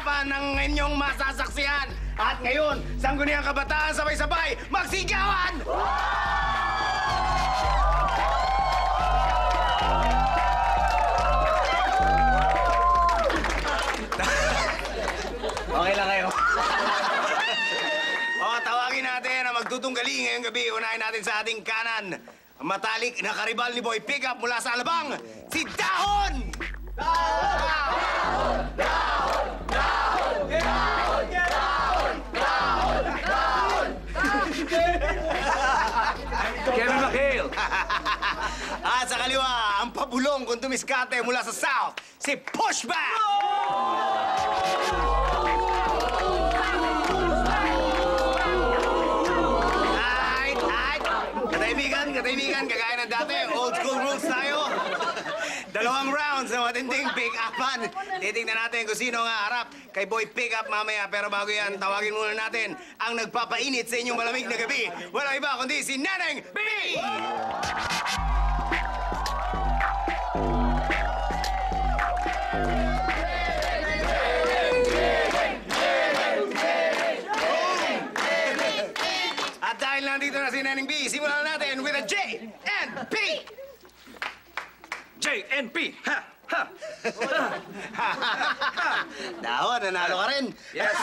pick-upan ng inyong masasaksihan. At ngayon, sangguniang kabataan sabay-sabay magsigawan! Okay lang kayo. Tawagin natin ang magtutunggali ngayong gabi. Unahin natin sa ating kanan. Ang matalik na karibal ni Boy Pickup mula sa Alabang, si Dahon! Dahon! Dahon! Dahon! Dahon! Dahon! Dahon! Dahon! Kevin McHale! At sa kaliwa, ang pabulong kung tumiskate mula sa South, si Pushback! Kaibigan, kagaya ng dati, old school rules tayo. Dalawang rounds na matinding pick-upan. Titingnan natin kung sino nga harap kay Boy Pickup mamaya. Pero bago yan, tawagin muna natin ang nagpapainit sa inyong malamig na gabi. Walang iba kundi si Neneng B! At dahil nandito na si Neneng B, simulan natin with a J&P! JNP! Ha! Ha! Dahon, nanalo ka rin. Yes.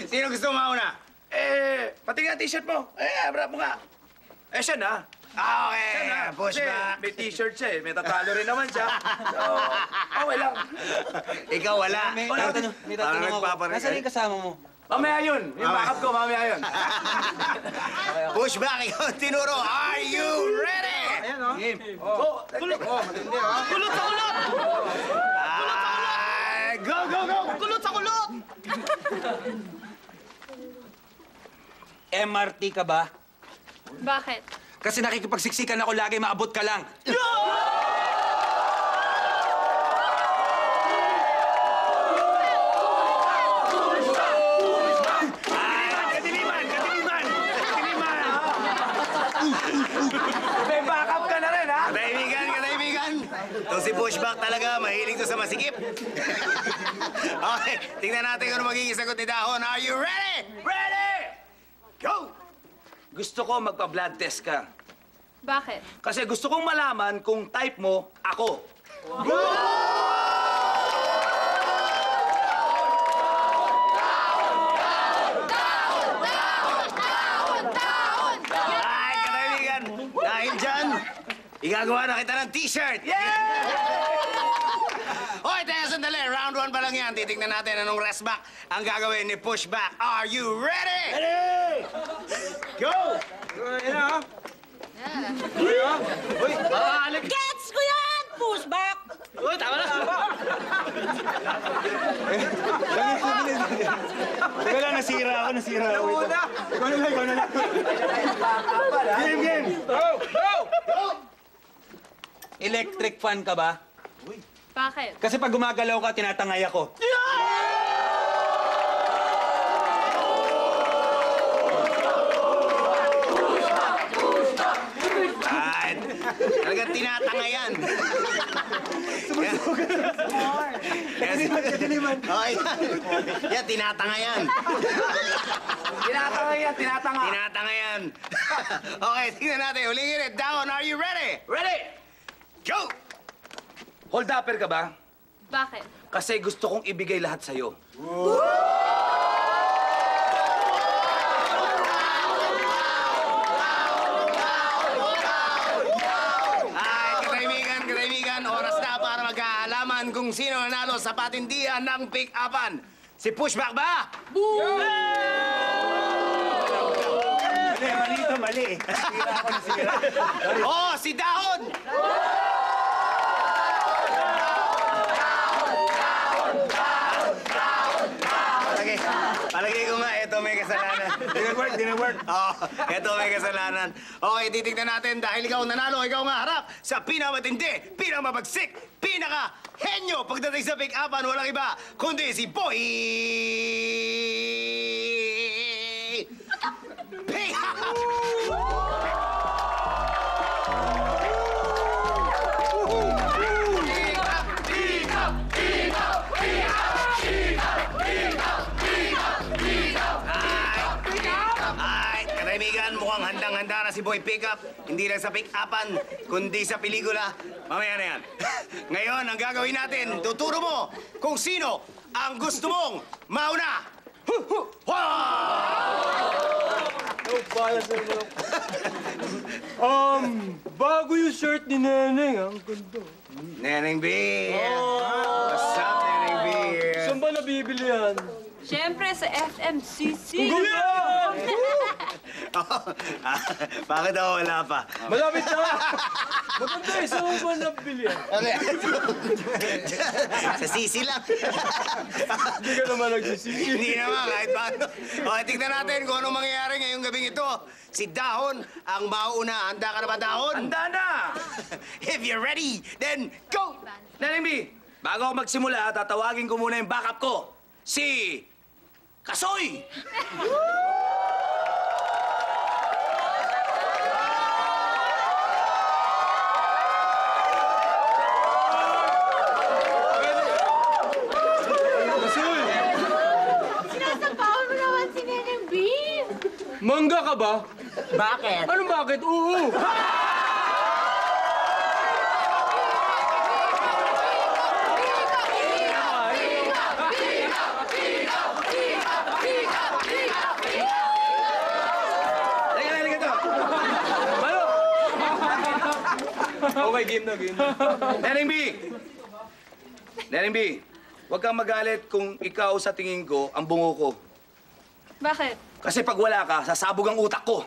Sino gusto mauna? Pati nga t-shirt mo. Bravo nga. Siya na. Okay, Siya na. push Kasi back. may t-shirt siya eh. May tatalo rin naman siya. So, okay lang. Ikaw wala. May Parang tatanong ako. nagpaparik- Nasaan yung kasama mo? Mamaya yun. Yung backup ko, mamaya yun. Push back, ikaw tinuro. Are you ready? Ayan, oh. Game. Kulot! Oh, matindi, oh. Kulot sa kulot! Go, go, go! Kulot sa kulot! MRT ka ba? Bakit? Kasi nakikipagsiksikan ako lagi, maabot ka lang. Kadiliman! May backup ka na rin, ha? Kataibigan! Itong si Pushback talaga, mahilig to sa masikip. Okay, tingnan natin kung ano magiging sagot ni Dahon. Are you ready? Ready! Go! Gusto ko magpa-blood test ka. Bakit? Kasi gusto kong malaman kung type mo, ako. Ay, kataibigan! Dahil dyan, igagawa na kita ng t-shirt! Hoy, tayo sandali. Round 1 pa lang yan. Titignan natin anong rest back ang gagawin ni Pushback. Are you ready? Ready! Go! Ayan, ha? Uy, maaalik. Gets ko yan! Pushback! Uy, tama na. Teka lang, nasira ako. Una. Ikaw na lang. Game! Go! Electric fan ka ba? Bakit? Kasi pag gumagalaw ka, tinatangay ako. Ay, talagang tinatangayan. Okay. Yan, tinatangayan. Tinatangayan. Okay, tingnan natin. Huling it down. Are you ready? Ready? Go! Hold upper ka ba? Bakit? Kasi gusto kong ibigay lahat sa'yo. Ay, kataibigan, oras na para magkaalaman kung sino nanalo sa patindihan ng pick-upan. Si Pushback ba? Mali. Nasira ako, nasira. Oh, si Dahon! Palagay ko nga, ito may kasalanan. Didn't work. Oh, ito may kasalanan. Okay, titignan natin dahil ikaw nanalo, ikaw nga harap sa pinakamatindi, pinakamabagsik, pinaka-henyo pagdating sa pick-upan, walang iba, kundi si Boy... Pick-up! si Boy Pickup, hindi lang sa pick-upan, kundi sa pelikula. Mamaya na yan. Ngayon, ang gagawin natin, tuturo mo kung sino ang gusto mong mauna. Bago yung shirt ni Neneng, ang ganda. Neneng B. What's up, Neneng B? Saan ba nabibili yan? Siyempre sa FMCC. Bakit ako wala pa? Malapit na! Maganda eh, saan mo ba nabili yan? Sa sisi lang. Hindi ka naman nagsisisi. Hindi naman, kahit paano. Okay, tignan natin kung anong mangyayari ngayong gabing ito. Si Dahon ang mauna. Handa ka na ba, Dahon? Handa na! If you're ready, then go! Neneng B, bago ako magsimula, tatawagin ko muna yung backup ko. Si... Kasoy! Sinasapawan mo naman si Neneng B. Mangga ka ba? Bakit? Anong bakit? Oo! Halika to. Malo! Okay, game na, game na. Neneng B! Neneng B, huwag kang magalit kung ikaw sa tingin ko ang bungo ko. Bakit? Kasi pag wala ka, sasabog ang utak ko.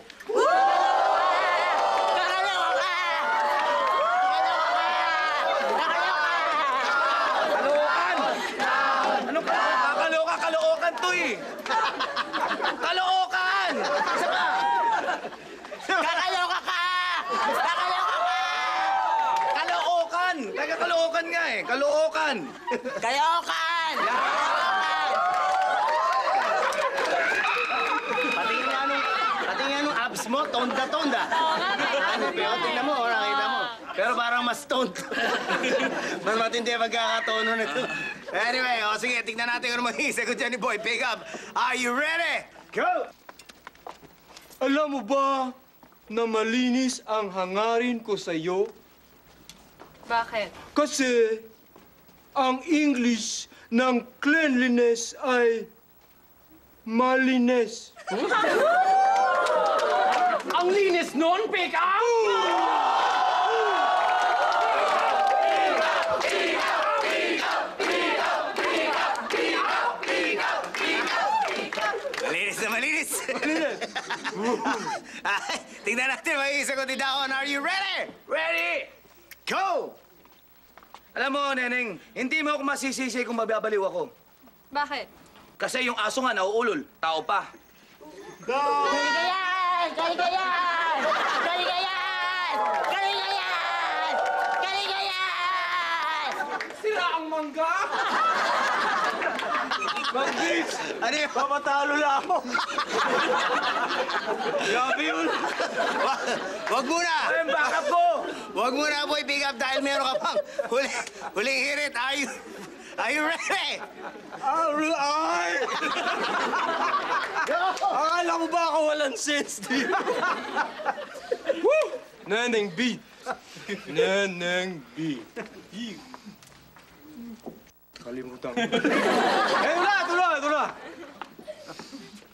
Kalokan! Ano ka? Kakaloka, kalookan to eh! Kalookan! Isa pa! Kakaloka ka! Kakaloka ka! Kalookan! Kaya kalookan nga eh. Kalookan! Kayokan! Pati nga nung abs mo, tonda-tonda. Ano, pero tingnan mo, nakita mo. Pero parang mas toned. Mas matindi ang pagkakatono nito. Anyway, sige, tingnan natin kung ano magiging sagot dyan ni Boy Pickup. Are you ready? Go! Alam mo ba na malinis ang hangarin ko sa'yo? Bakit? Kasi ang English ng cleanliness ay malinis. Ang linis nun, pick up! Malinis na malinis. Tingnan natin magiging sagot ni Dahon. Are you ready? Ready? Go! Alam mo, Neneng, hindi mo ako masisisi kung mababaliw ako. Bakit? Kasi yung aso nga nauulol, tao pa. Kaligayan! Kaligayan! Kaligayan! Kaligayan! Kaligayan! Sira ang mangga! Mag-beach! Ano yun? Papatalo lang ako! Grabe yun! Wag muna! Ay, ang backup ko! Wag muna, Boy Pickup, dahil meron ka pang huling hirit. Are you ready? Alright! Akala mo ba ako walang sense, di ba? Woo! Neneng B. Neneng B. Kalimutan ko. Ito na!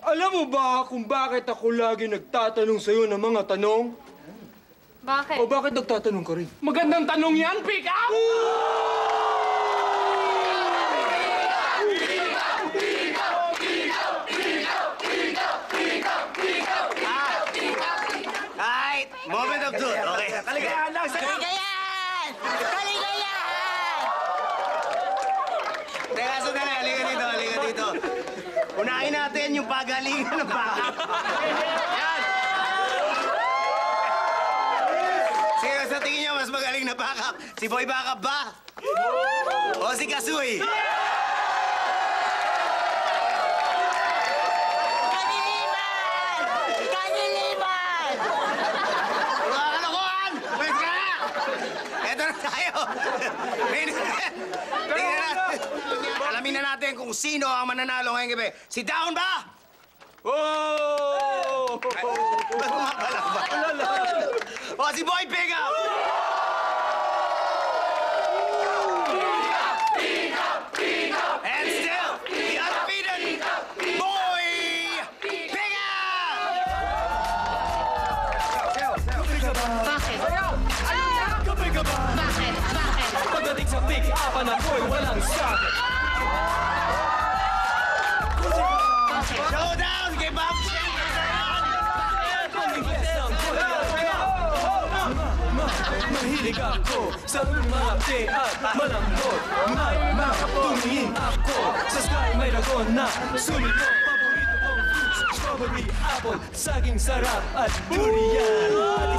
Alam mo ba kung bakit ako lagi nagtatanong sa'yo ng mga tanong? Bakit? O bakit nagtatanong ka rin? Magandang tanong yan, pick up! Alright, moment of truth. Okay. Kaligayahan lang sa... Kaligayan! Kaligayan! Teka, sandali. Halika dito. Unahin natin yung pagalingan ng baka. Yan! Sino sa tingin niyo mas magaling na backup? Si Boy Backup ba? O si Kasoy? Kaniliman! Kaniliman! Puro ka kalokohan! Pwes ka na! Eto na tayo! Tingnan natin. Alamin na natin kung sino ang mananalo ngayong gabi. Si Down ba? Oh! Ba't nga pala ba? O, si Boy Pick Up! And still, the undefeated Boy Pick Up! Bakit? Bakit? Bakit? Pagdating sa pick-upan ako'y walang sabi. Showdown kay Bob Mahilig ako sa mga at malambot. May tumingin ako sa sky may dragon na sumilong. Paborito kong fruits, strawberry, apple, saging sarap at durian.